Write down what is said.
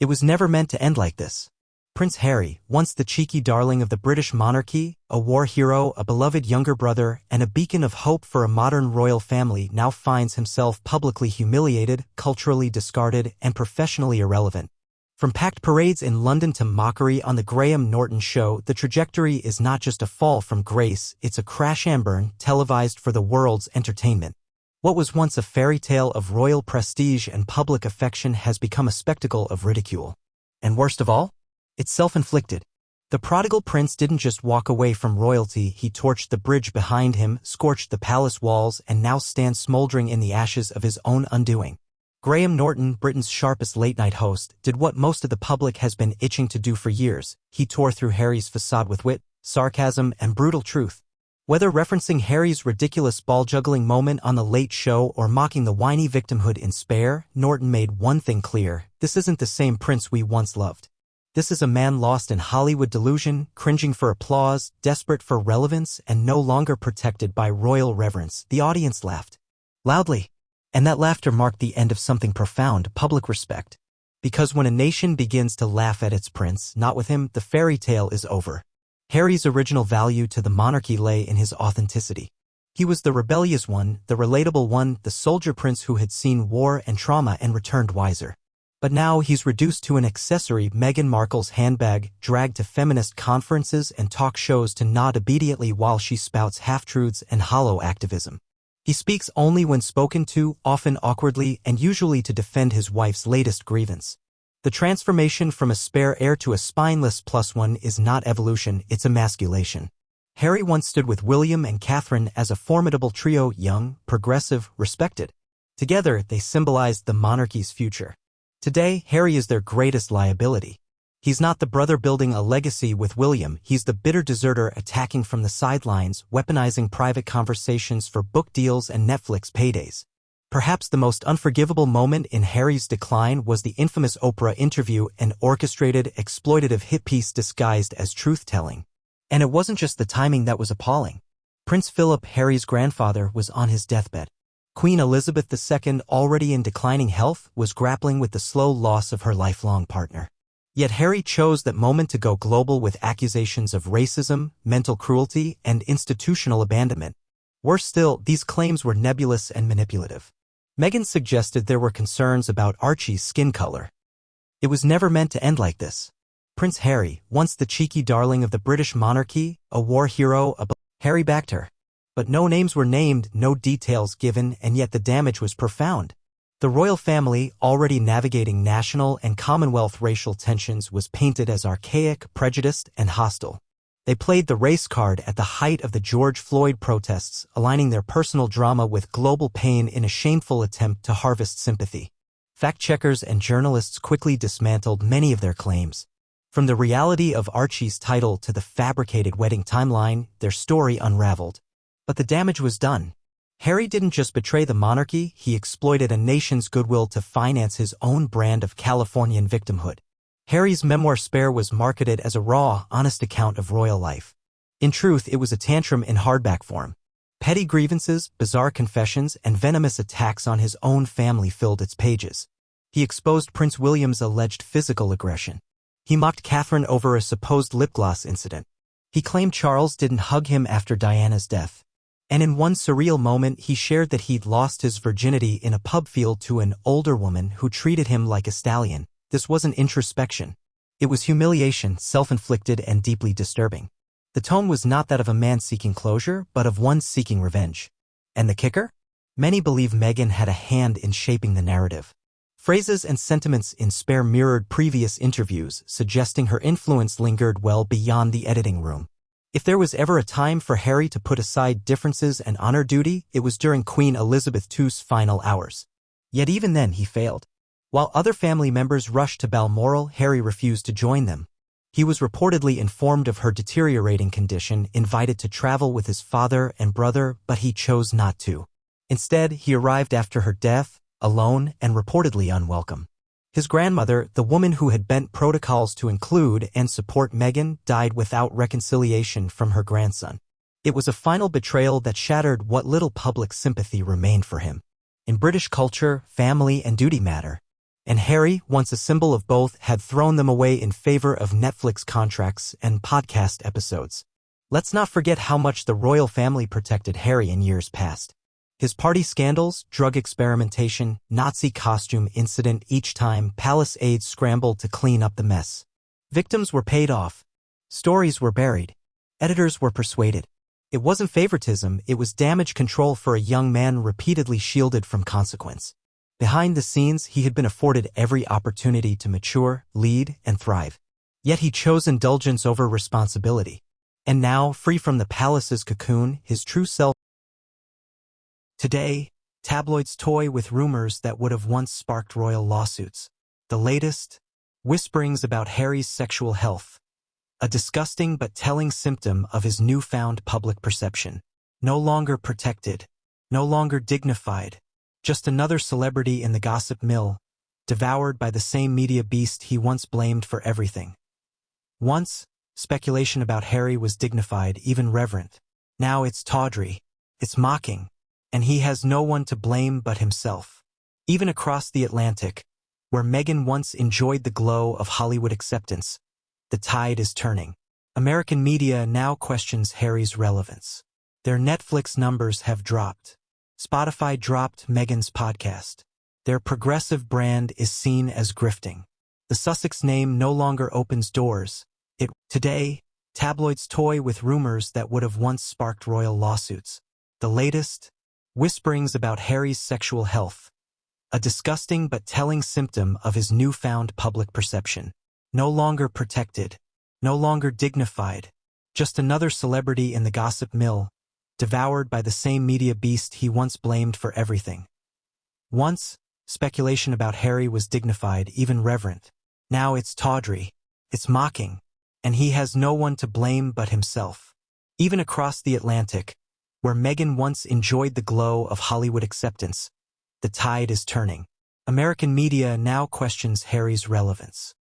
It was never meant to end like this. Prince Harry, once the cheeky darling of the British monarchy, a war hero, a beloved younger brother, and a beacon of hope for a modern royal family, now finds himself publicly humiliated, culturally discarded, and professionally irrelevant. From packed parades in London to mockery on the Graham Norton show, the trajectory is not just a fall from grace, it's a crash and burn, televised for the world's entertainment. What was once a fairy tale of royal prestige and public affection has become a spectacle of ridicule. And worst of all, it's self-inflicted. The prodigal prince didn't just walk away from royalty, he torched the bridge behind him, scorched the palace walls, and now stands smoldering in the ashes of his own undoing. Graham Norton, Britain's sharpest late-night host, did what most of the public has been itching to do for years. He tore through Harry's facade with wit, sarcasm, and brutal truth. Whether referencing Harry's ridiculous ball-juggling moment on The Late Show or mocking the whiny victimhood in Spare, Norton made one thing clear: this isn't the same prince we once loved. This is a man lost in Hollywood delusion, cringing for applause, desperate for relevance, and no longer protected by royal reverence. The audience laughed loudly. And that laughter marked the end of something profound: public respect. Because when a nation begins to laugh at its prince, not with him, the fairy tale is over. Harry's original value to the monarchy lay in his authenticity. He was the rebellious one, the relatable one, the soldier prince who had seen war and trauma and returned wiser. But now he's reduced to an accessory: Meghan Markle's handbag, dragged to feminist conferences and talk shows to nod obediently while she spouts half-truths and hollow activism. He speaks only when spoken to, often awkwardly, and usually to defend his wife's latest grievance. The transformation from a spare heir to a spineless +1 is not evolution, it's emasculation. Harry once stood with William and Catherine as a formidable trio: young, progressive, respected. Together, they symbolized the monarchy's future. Today, Harry is their greatest liability. He's not the brother building a legacy with William, he's the bitter deserter attacking from the sidelines, weaponizing private conversations for book deals and Netflix paydays. Perhaps the most unforgivable moment in Harry's decline was the infamous Oprah interview, an orchestrated, exploitative hit piece disguised as truth-telling. And it wasn't just the timing that was appalling. Prince Philip, Harry's grandfather, was on his deathbed. Queen Elizabeth II, already in declining health, was grappling with the slow loss of her lifelong partner. Yet Harry chose that moment to go global with accusations of racism, mental cruelty, and institutional abandonment. Worse still, these claims were nebulous and manipulative. Meghan suggested there were concerns about Archie's skin color. It was never meant to end like this. Prince Harry, once the cheeky darling of the British monarchy, a war hero, Harry backed her. But no names were named, no details given, and yet the damage was profound. The royal family, already navigating national and Commonwealth racial tensions, was painted as archaic, prejudiced, and hostile. They played the race card at the height of the George Floyd protests, aligning their personal drama with global pain in a shameful attempt to harvest sympathy. Fact-checkers and journalists quickly dismantled many of their claims. From the reality of Archie's title to the fabricated wedding timeline, their story unraveled. But the damage was done. Harry didn't just betray the monarchy, he exploited a nation's goodwill to finance his own brand of Californian victimhood. Harry's memoir Spare was marketed as a raw, honest account of royal life. In truth, it was a tantrum in hardback form. Petty grievances, bizarre confessions, and venomous attacks on his own family filled its pages. He exposed Prince William's alleged physical aggression. He mocked Catherine over a supposed lip gloss incident. He claimed Charles didn't hug him after Diana's death. And in one surreal moment, he shared that he'd lost his virginity in a pub field to an older woman who treated him like a stallion. This wasn't introspection. It was humiliation, self-inflicted and deeply disturbing. The tone was not that of a man seeking closure, but of one seeking revenge. And the kicker? Many believe Meghan had a hand in shaping the narrative. Phrases and sentiments in Spare mirrored previous interviews, suggesting her influence lingered well beyond the editing room. If there was ever a time for Harry to put aside differences and honor duty, it was during Queen Elizabeth II's final hours. Yet even then he failed. While other family members rushed to Balmoral, Harry refused to join them. He was reportedly informed of her deteriorating condition, invited to travel with his father and brother, but he chose not to. Instead, he arrived after her death, alone and reportedly unwelcome. His grandmother, the woman who had bent protocols to include and support Meghan, died without reconciliation from her grandson. It was a final betrayal that shattered what little public sympathy remained for him. In British culture, family and duty matter. And Harry, once a symbol of both, had thrown them away in favor of Netflix contracts and podcast episodes. Let's not forget how much the royal family protected Harry in years past. His party scandals, drug experimentation, Nazi costume incident, each time palace aides scrambled to clean up the mess. Victims were paid off. Stories were buried. Editors were persuaded. It wasn't favoritism, it was damage control for a young man repeatedly shielded from consequence. Behind the scenes, he had been afforded every opportunity to mature, lead, and thrive. Yet he chose indulgence over responsibility. And now, free from the palace's cocoon, his true self. Today, tabloids toy with rumors that would have once sparked royal lawsuits. The latest, whisperings about Harry's sexual health. A disgusting but telling symptom of his newfound public perception. No longer protected, no longer dignified, just another celebrity in the gossip mill, devoured by the same media beast he once blamed for everything. Once, speculation about Harry was dignified, even reverent. Now it's tawdry, it's mocking, and he has no one to blame but himself. Even across the Atlantic, where Meghan once enjoyed the glow of Hollywood acceptance, the tide is turning. American media now questions Harry's relevance. Their Netflix numbers have dropped. Spotify dropped Meghan's podcast. Their progressive brand is seen as grifting. The Sussex name no longer opens doors. Today, tabloids toy with rumors that would have once sparked royal lawsuits. The latest, whisperings about Harry's sexual health. A disgusting but telling symptom of his newfound public perception. No longer protected, no longer dignified, just another celebrity in the gossip mill, devoured by the same media beast he once blamed for everything. Once, speculation about Harry was dignified, even reverent. Now it's tawdry, it's mocking, and he has no one to blame but himself. Even across the Atlantic, where Meghan once enjoyed the glow of Hollywood acceptance, the tide is turning. American media now questions Harry's relevance.